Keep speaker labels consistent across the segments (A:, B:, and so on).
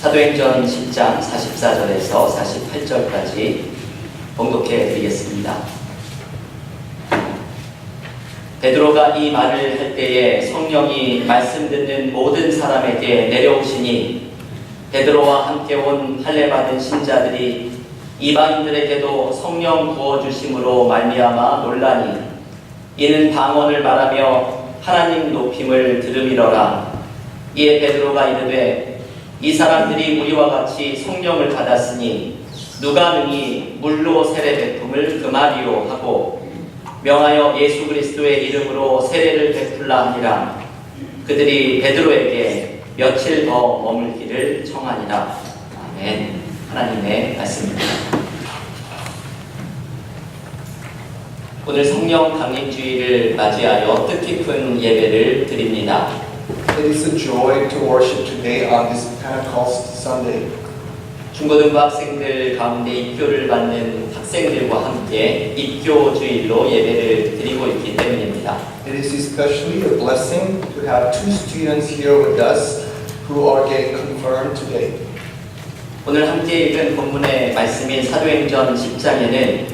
A: 사도행전 10장 44절에서 48절까지 봉독해 드리겠습니다. 베드로가 이 말을 할 때에 성령이 말씀 듣는 모든 사람에게 내려오시니 베드로와 함께 온 할례받은 신자들이 이방인들에게도 성령 부어주심으로 말미암아 놀라니 이는 방언을 말하며 하나님 높임을 들음이러라. 이에 베드로가 이르되 이 사람들이 우리와 같이 성령을 받았으니 누가 능히 물로 세례 베품을 금하리요 하고 명하여 예수 그리스도의 이름으로 세례를 베풀라 하니라. 그들이 베드로에게 며칠 더 머물기를 청하니라. 아멘. 하나님의 말씀입니다. 오늘 성령 강림주일을 맞이하여 뜻깊은 예배를 드립니다.
B: It is a joy to worship today on this Pentecost Sunday.
A: 중고등부 학생들 가운데 입교를 받는 학생들과 함께 입교주일로 예배를 드리고 있기 때문입니다.
B: It is especially a blessing to have two students here with us who are getting confirmed today.
A: 오늘 함께 읽은 본문의 말씀인 사도행전 10장에는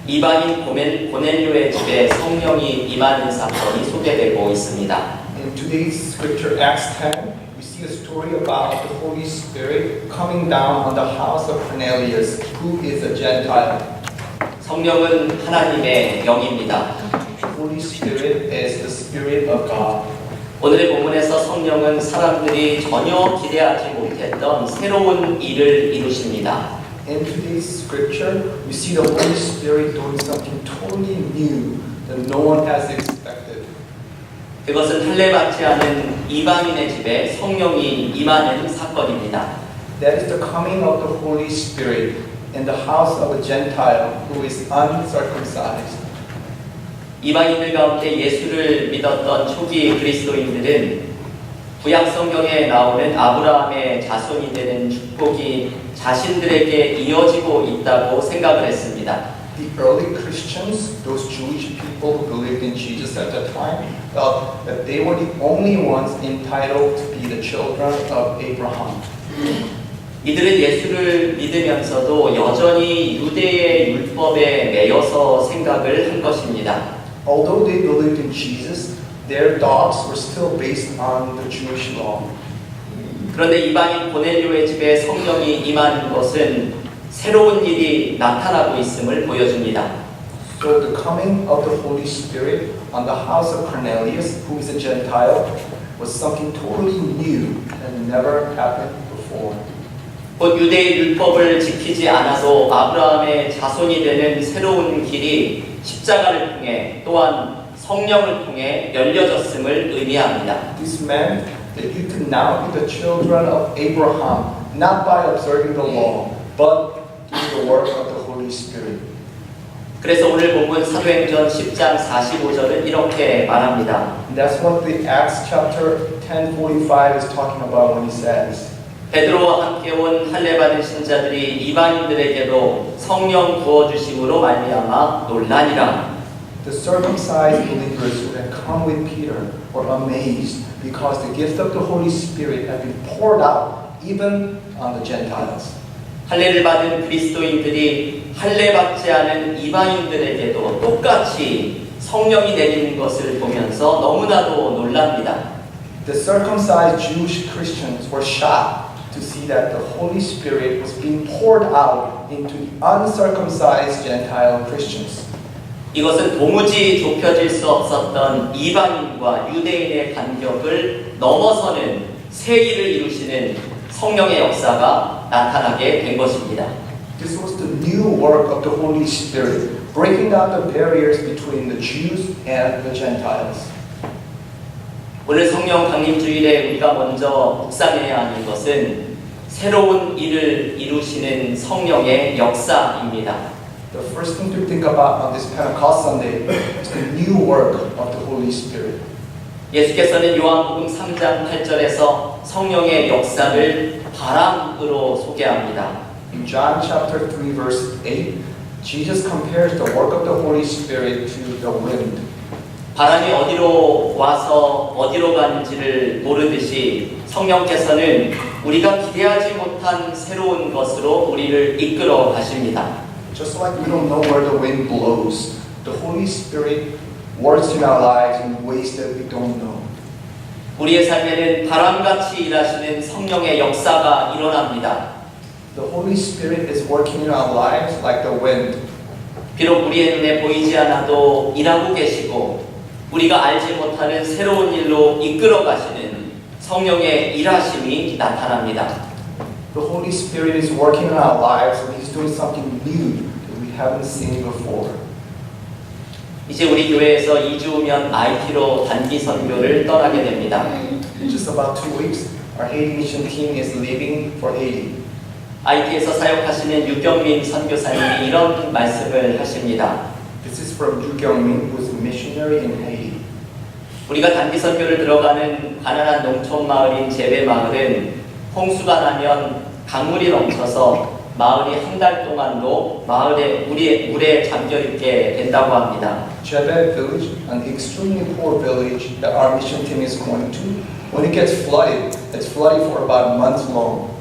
A: 이방인 고넬료의 집에 성령이 임하는 사건이 소개되고 있습니다.
B: In today's scripture, Acts 10, we see a story about the Holy Spirit coming down on the house of Cornelius, who is a Gentile.
A: 성령은 하나님의 영입니다.
B: The Holy Spirit is the Spirit of God.
A: 오늘의 본문에서 성령은 사람들이 전혀 기대하지 못했던 새로운 일을 이루십니다.
B: In today's scripture, we see the Holy Spirit doing something totally new that no one has expected.
A: 그것은 할례받지 않은 이방인의 집에 성령이 임하는 사건입니다.
B: That is the coming of the Holy Spirit in the house of a Gentile who is uncircumcised.
A: 이방인들 가운데 예수를 믿었던 초기 그리스도인들은 구약 성경에 나오는 아브라함의 자손이 되는 축복이 자신들에게 이어지고 있다고 생각을 했습니다.
B: The early Christians, those Jewish people who believed in Jesus at that time, felt that they were the only ones entitled to be the children of Abraham.
A: 이들은 예수를 믿으면서도 여전히 유대의 율법에 매여서 생각을 한 것입니다.
B: Although they believed in Jesus, their thoughts were still based on the Jewish law.
A: 그런데 이방인 고넬료의 집에 성령이 임하는 것은 새로운 일이 나타나고 있음을 보여줍니다.
B: So the coming of the Holy Spirit on the house of Cornelius, who is a Gentile, was something totally new that never happened before.
A: 곧 유대의 율법을 지키지 않아도 아브라함의 자손이 되는 새로운 길이 십자가를 통해 또한 성령을 통해 열려졌음을 의미합니다.
B: This meant that you could now be the children of Abraham, not by observing the law, but through the work of the Holy Spirit.
A: 그래서 오늘 본문 사도행전 10장 45절은 이렇게 말합니다.
B: And that's what the Acts chapter 10:45 is talking about when he says,
A: 베드로와 함께 온 할례받은 신자들이 이방인들에게도 성령 부어주심으로 말미암아 놀라니라.
B: The circumcised believers who had come with Peter were amazed because the gift of the Holy Spirit had been poured out even on the Gentiles.
A: 할례를 받은 그리스도인들이 할례받지 않은 이방인들에게도 똑같이 성령이 내리는 것을 보면서 너무나도 놀랍니다.
B: The circumcised Jewish Christians were shocked to see that the Holy Spirit was being poured out into the uncircumcised Gentile Christians.
A: 이것은 도무지 좁혀질 수 없었던 이방인과 유대인의 간격을 넘어서는 새 일을 이루시는 성령의 역사가 나타나게 된 것입니다.
B: This was the new work of the Holy Spirit, breaking down the barriers between the Jews and the Gentiles.
A: 오늘 성령 강림주일에 우리가 먼저 묵상해야 하는 것은 새로운 일을 이루시는 성령의 역사입니다.
B: The first thing to think about on this Pentecost Sunday is the new work of the Holy Spirit.
A: 예수께서는 요한복음 3장 8절에서 성령의 역사를 바람으로 소개합니다.
B: In John chapter 3 verse 8, Jesus compares the work of the Holy Spirit to the wind.
A: 바람이 어디로 와서 어디로 가는지를 모르듯이 성령께서는 우리가 기대하지 못한 새로운 것으로 우리를 이끌어 가십니다.
B: Just like we don't know where the wind blows, the Holy Spirit works in our lives in ways that we don't know.
A: 우리의 삶에는 바람같이 일하시는 성령의 역사가 일어납니다.
B: The Holy Spirit is working in our lives like the wind.
A: 비록 우리의 눈에 보이지 않아도 일하고 계시고 우리가 알지 못하는 새로운 일로 이끌어 가시는 성령의 일하심이 나타납니다.
B: The Holy Spirit is working in our lives and He's doing something new that we haven't seen before.
A: 이제 우리 교회에서 2주 후면 IT로 단기 선교를 떠나게 됩니다.
B: In just about 2 weeks, our Haiti mission team is leaving for Haiti.
A: IT에서 사역하시는 유경민 선교사님이 이런 말씀을 하십니다.
B: This is from Yu Kyung-min, who is a missionary in Haiti.
A: 우리가 단기 선교를 들어가는 가난한 농촌 마을인 제베 마을은 홍수가 나면 강물이 넘쳐서 마을이 한 달 동안도 마을에 물에 잠겨 있게 된다고 합니다.
B: Jebel village, an extremely poor village that our mission team is going to, when it gets flooded, it's flooded for about a month long.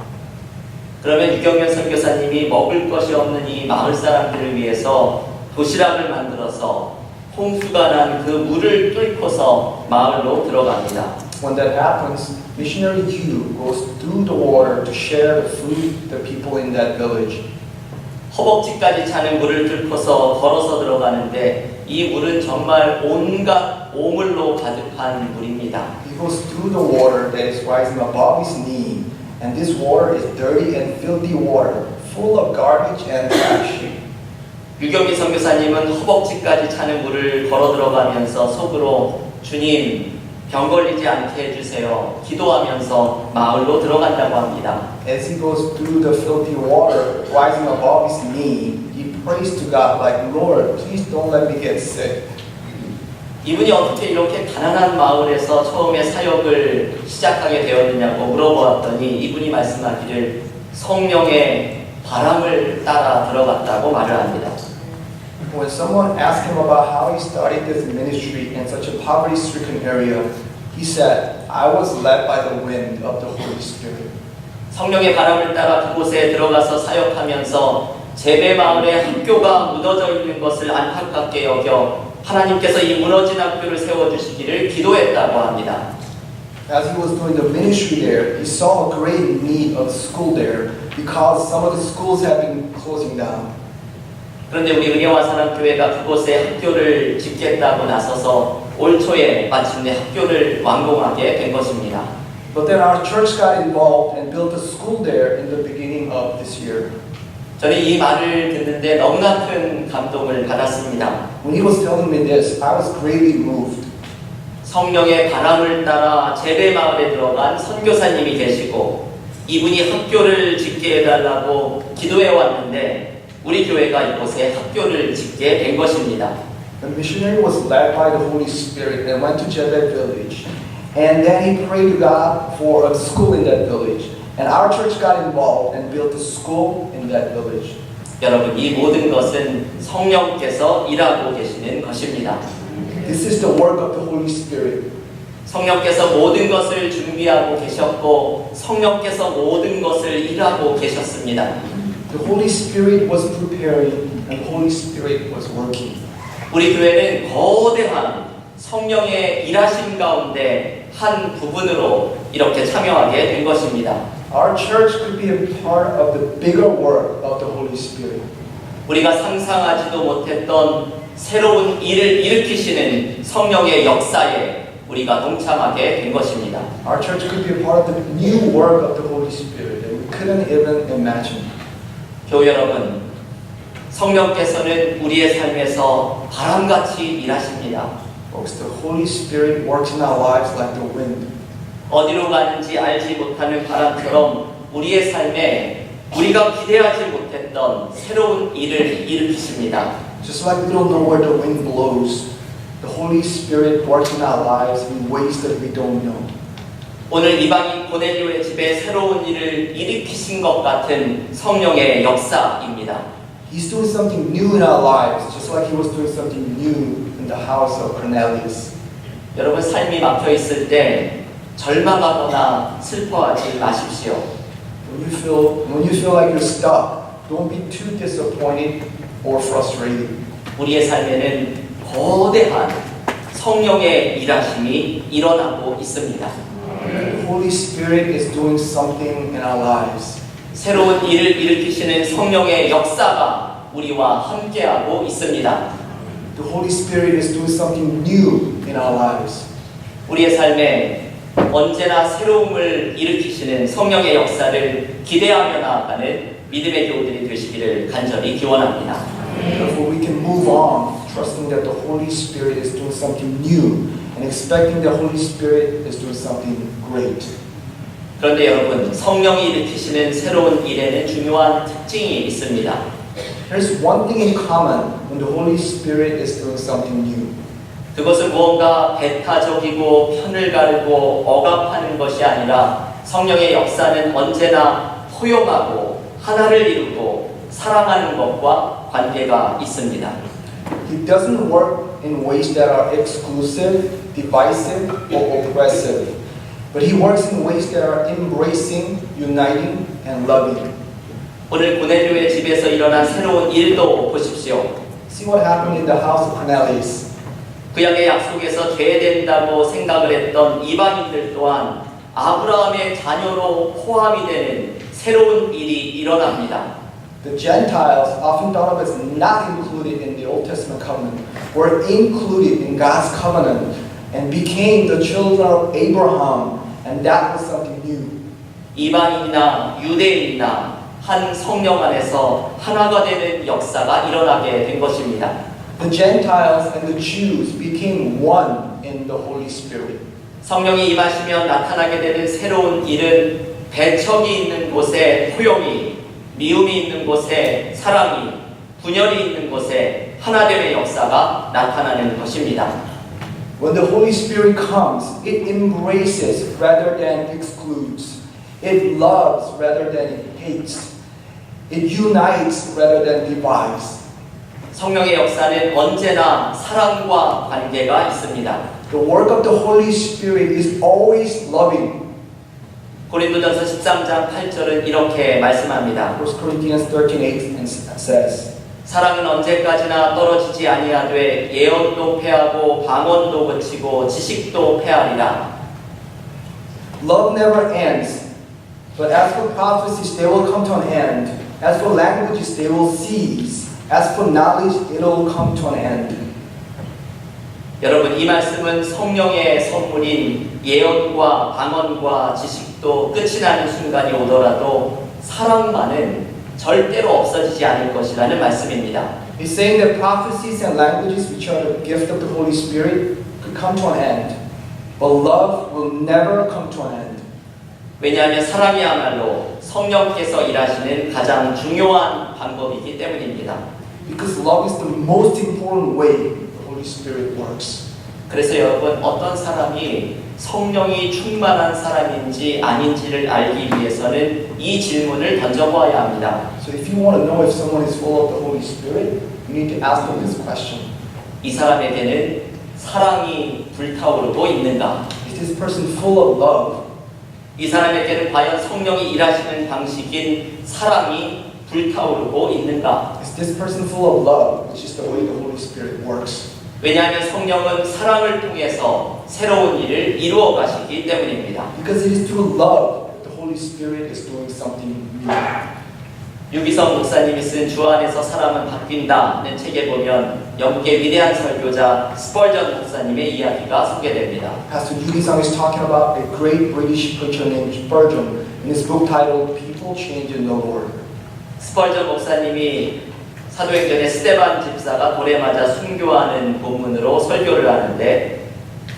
A: 그러면 유경현 선교사님이 먹을 것이 없는 이 마을 사람들을 위해서 도시락을 만들어서 홍수가 난 그 물을 뚫고서 마을로 들어갑니다.
B: When that happens, missionary Yu goes through the water to share the food the people in that village.
A: 허벅지까지 차는 물을 뚫고서 걸어서 들어가는데 이 물은 정말 온갖 오물로 가득한 물입니다.
B: He goes through the water that is rising above his knee, and this water is dirty and filthy water, full of garbage and trash.
A: 유경미 선교사님은 허벅지까지 차는 물을 걸어 들어가면서 속으로 주님 병 걸리지 않게 해주세요. 기도하면서 마을로 들어간다고 합니다.
B: As he goes through the filthy water rising above his knee, he prays to God like, Lord, please don't let me get sick.
A: 이분이 어떻게 이렇게 가난한 마을에서 처음에 사역을 시작하게 되었느냐고 물어보았더니 이분이 말씀하기를 성령의 바람을 따라 들어갔다고 말을 합니다.
B: When someone asked him about how he started this ministry in such a poverty-stricken area, he said, I was led by the wind of the Holy Spirit.
A: 성령의 바람을 따라 그곳에 들어가서 사역하면서 제베 마을에 학교가 무너져 있는 것을 안타깝게 여겨 하나님께서 이 무너진 학교를 세워주시기를 기도했다고 합니다.
B: As he was doing the ministry there, he saw a great need of school there because some of the schools have been closing down.
A: 그런데 우리 은혜와 사랑교회가 그곳에 학교를 짓겠다고 나서서 올 초에 마침내 학교를 완공하게 된 것입니다.
B: But then our church got involved and built a school there in the beginning of this year.
A: 저는 이 말을 듣는데 너무나 큰 감동을 받았습니다.
B: When he was telling me this, I was greatly moved.
A: 성령의 바람을 따라 제베 마을에 들어간 선교사님이 계시고 이분이 학교를 짓게 해달라고 기도해 왔는데 우리 교회가 이곳에 학교를 짓게 된 것입니다.
B: The missionary was led by the Holy Spirit and went to Jebel village. And then he prayed to God for a school in that village. And our church got involved and built a school in that village.
A: 여러분, 이 모든 것은 성령께서 일하고 계시는 것입니다.
B: This is the work of the Holy Spirit.
A: 성령께서 모든 것을 준비하고 계셨고 성령께서 모든 것을 일하고 계셨습니다.
B: The Holy Spirit was preparing and the Holy Spirit was working.
A: 우리 교회는 거대한 성령의 일하심 가운데 한 부분으로 이렇게 참여하게 된 것입니다.
B: Our church could be a part of the bigger work of the Holy Spirit.
A: 우리가 상상하지도 못했던 새로운 일을 일으키시는 성령의 역사에 우리가 동참하게 된 것입니다.
B: Our church could be a part of the new work of the Holy Spirit that we couldn't even imagine.
A: 교회 여러분, 성령께서는 우리의 삶에서 바람같이 일하십니다.
B: Folks, the Holy Spirit works in our lives like the wind.
A: 어디로 가는지 알지 못하는 바람처럼 우리의 삶에 우리가 기대하지 못했던 새로운 일을 일으키십니다.
B: Just like we don't know where the wind blows, the Holy Spirit works in our lives in ways that we don't know.
A: 오늘 이방인 고넬료의 집에 새로운 일을 일으키신 것 같은 성령의 역사입니다.
B: He's doing something new in our lives, just like he was doing something new in the house of Cornelius.
A: 여러분 삶이 막혀 있을 때 절망하거나 슬퍼하지 마십시오.
B: When you feel like you're stuck, don't be too disappointed or frustrated.
A: 우리의 삶에는 거대한 성령의 일하심이 일어나고 있습니다.
B: The Holy Spirit is doing something in our lives.
A: 새로운 일을 일으키시는 성령의 역사가 우리와 함께하고 있습니다.
B: The Holy Spirit is doing something new in our lives.
A: 우리의 삶에 언제나 새로움을 일으키시는 성령의 역사를 기대하며 나아가는 믿음의 교우들이 되시기를 간절히 기원합니다.
B: Therefore, we can move on, trusting that the Holy Spirit is doing something new and expecting the Holy Spirit is doing something great.
A: 그런데 여러분, 성령이 일으키시는 새로운 일에는 중요한 특징이 있습니다.
B: There's one thing in common when the Holy Spirit is doing something new.
A: 그것은 무언가 배타적이고 편을 가르고 억압하는 것이 아니라 성령의 역사는 언제나 포용하고 하나를 이루고 사랑하는 것과 관계가 있습니다.
B: He doesn't work in ways that are exclusive, divisive, or oppressive, but he works in ways that are embracing, uniting, and loving.
A: 오늘 고넬료의 집에서 일어난 새로운 일도 보십시오.
B: See what happened in the house of Cornelius.
A: 구약의 약속에서 죄된다고 생각을 했던 이방인들 또한 아브라함의 자녀로 포함이 되는 새로운 일이 일어납니다.
B: The Gentiles, often thought of as not included in the Old Testament covenant, were included in God's covenant and became the children of Abraham, and that was something new.
A: 이방인이나 유대인이나 한 성령 안에서 하나가 되는 역사가 일어나게 된 것입니다.
B: The Gentiles and the Jews became one in the Holy Spirit.
A: 성령이 임하시면 나타나게 되는 새로운 일은 배척이 있는 곳에 포용이, 미움이 있는 곳에 사랑이, 분열이 있는 곳에 하나됨의 역사가 나타나는 것입니다.
B: When the Holy Spirit comes, it embraces rather than excludes. It loves rather than it hates. It unites rather than divides.
A: 성령의 역사는 언제나 사랑과 관계가 있습니다.
B: The work of the Holy Spirit is always loving.
A: 고린도전서 13장 8절은 이렇게 말씀합니다.
B: 1 Corinthians 13:8 says,
A: 사랑은 언제까지나 떨어지지 아니하되 예언도 패하고 방언도 그치고 지식도 패하리라.
B: Love never ends, but as for prophecies, they will come to an end. As for languages, they will cease. As for knowledge, it will come to an end.
A: 여러분, 이 말씀은 성령의 선물인 예언과 방언과 지식도 끝이 나는 순간이 오더라도 사랑만은 절대로 없어지지 않을 것이라는 말씀입니다.
B: He's saying that prophecies and languages, which are the gift of the Holy Spirit, could come to an end, but love will never come to an end.
A: 왜냐하면 사랑이야말로 성령께서 일하시는 가장 중요한 방법이기 때문입니다.
B: Because love is the most important way the Holy Spirit works.
A: 그래서 여러분, 어떤 사람이 성령이 충만한 사람인지 아닌지를 알기 위해서는 이 질문을 던져보아야 합니다.
B: So if you want to know if someone is full of the Holy Spirit, you need to ask them this question.
A: 이 사람에게는 사랑이 불타오르고 있는가?
B: Is this person full of love?
A: 이 사람에게는 과연 성령이 일하시는 방식인 사랑이 불타오르고 있는가?
B: Is this person full of love, which is the way the Holy Spirit works?
A: 왜냐하면 성령은 사랑을 통해서 새로운 일을 이루어 가시기 때문입니다.
B: Because it is through love that the Holy Spirit is doing something new.
A: 유기성 목사님이 쓴 주 안에서 사람은 바뀐다는 책에 보면 영국의 위대한 설교자 스펄전 목사님의 이야기가 소개됩니다.
B: Pastor Yugi-san is talking about a great British preacher named Spurgeon in his book titled People Change in the Lord.
A: 스펄전 목사님이 사도행전의 스데반 집사가 돌에 맞아 순교하는 본문으로 설교를 하는데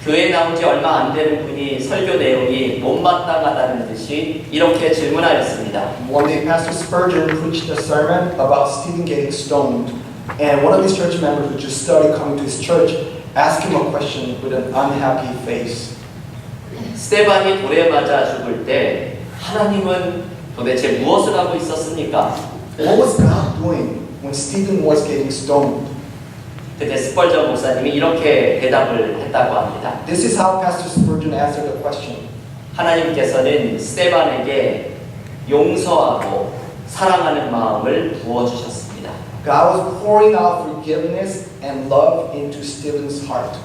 A: 교회에 나온 지 얼마 안 되는 분이 설교 내용이 못마땅하다는 듯이 이렇게 질문하였습니다.
B: One day, Pastor Spurgeon preached a sermon about Stephen getting stoned, and one of his church members who just started coming to his church asked him a question with an unhappy face.
A: 스데반이 돌에 맞아 죽을 때 하나님은 도대체 무엇을 하고 있었습니까?
B: What was God doing when Stephen was getting stoned.
A: 그때 스펄전 목사님이 이렇게 대답을 했다고 합니다.
B: This is how Pastor Spurgeon answered the question.
A: 하나님께서는 스데반에게 용서하고 사랑하는 마음을 부어주셨습니다.
B: God was pouring out forgiveness and love into Stephen's heart.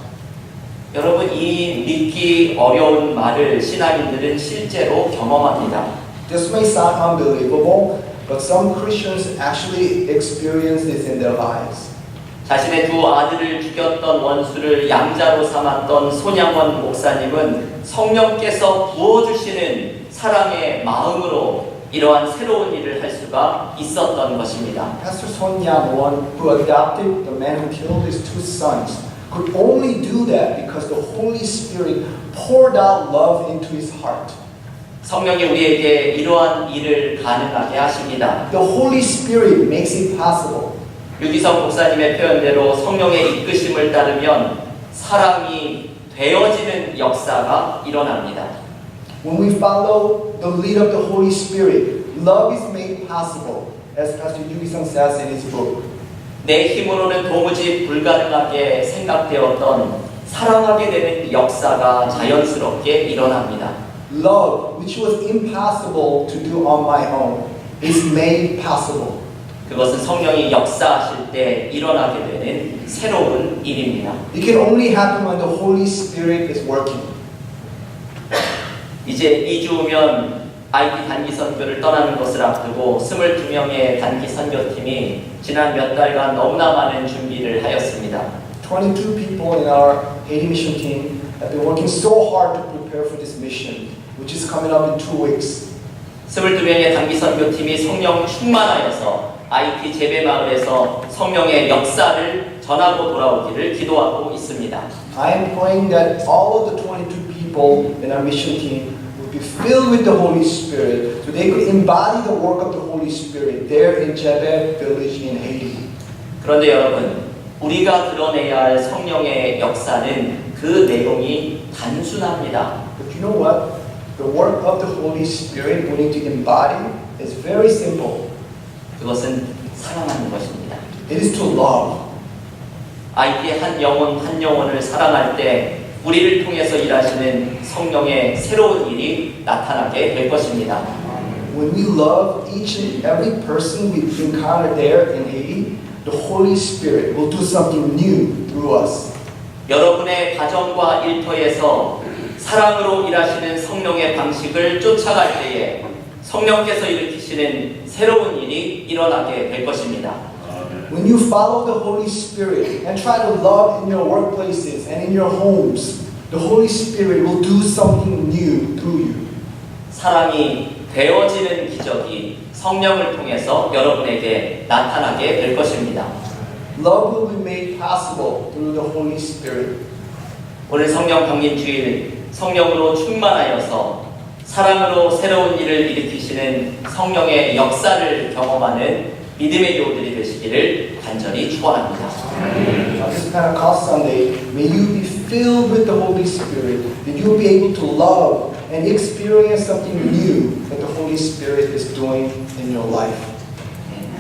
A: 여러분, 이 믿기 어려운 말을 신앙인들은 실제로 경험합니다.
B: This may sound unbelievable, but some Christians actually experience this in their lives.
A: 자신의 두 아들을 죽였던 원수를 양자로 삼았던 손양원 목사님은 성령께서 부어주시는 사랑의 마음으로 이러한 새로운 일을 할 수가 있었던 것입니다.
B: Pastor Son Yang-won, who adopted the man who killed his two sons, could only do that because the Holy Spirit poured out love into his heart.
A: 성령이 우리에게 이러한 일을 가능하게 하십니다.
B: The Holy Spirit makes it possible.
A: 유기성 목사님의 표현대로 성령의 이끄심을 따르면 사랑이 되어지는 역사가 일어납니다.
B: When we follow the lead of the Holy Spirit, love is made possible, as Pastor Yugi-sung says in his book.
A: 내 힘으로는 도무지 불가능하게 생각되었던 사랑하게 되는 역사가 자연스럽게 일어납니다.
B: Love, which was impossible to do on my own, is made possible.
A: 그것은 성령이 역사하실 때 일어나게 되는 새로운 일입니다.
B: It can only happen when the Holy Spirit is working.
A: 이제 2주 후면 IT 단기 선교를 떠나는 것을 앞두고 22명의 단기 선교팀이 지난 몇 달간 너무나 많은 준비를 하였습니다.
B: 22 people in our Haiti mission team have been working so hard to prepare for this mission, which is coming up in 2 weeks.
A: 22명의 단기 선교팀이 성령 충만하여서 IT 재배마을에서 성령의 역사를 전하고 돌아오기를 기도하고 있습니다.
B: I am praying that all of the 22 people in our mission team would be filled with the Holy Spirit so they could embody the work of the Holy Spirit there in Jebel village in Haiti.
A: 그런데 여러분, 우리가 드러내야 할 성령의 역사는 그 내용이 단순합니다.
B: But you know what? The work of the Holy Spirit we need to embody is very simple.
A: 그것은 사랑하는 것입니다.
B: It is to love.
A: IT의 한 영혼을 사랑할 때 우리를 통해서 일하시는 성령의 새로운 일이 나타나게 될 것입니다.
B: When we love each and every person we encounter there in Haiti, the Holy Spirit will do something new through us.
A: 여러분의 가정과 일터에서 사랑으로 일하시는 성령의 방식을 쫓아갈 때에 성령께서 일으키시는 새로운 일이 일어나게 될 것입니다.
B: When you follow the Holy Spirit and try to love in your workplaces and in your homes, the Holy Spirit will do something new through you.
A: 사랑이 되어지는 기적이 성령을 통해서 여러분에게 나타나게 될 것입니다.
B: Love will be made possible through the Holy Spirit.
A: 오늘 성령 강림 주일 성령으로 충만하여서 사랑으로 새로운 일을 일으키시는 성령의 역사를 경험하는 믿음의 교우들이 되시기를 간절히 축원합니다.
B: On this Pentecost Sunday, may you be filled with the Holy Spirit, that you will be able to love and experience something new that the Holy Spirit is doing in your life.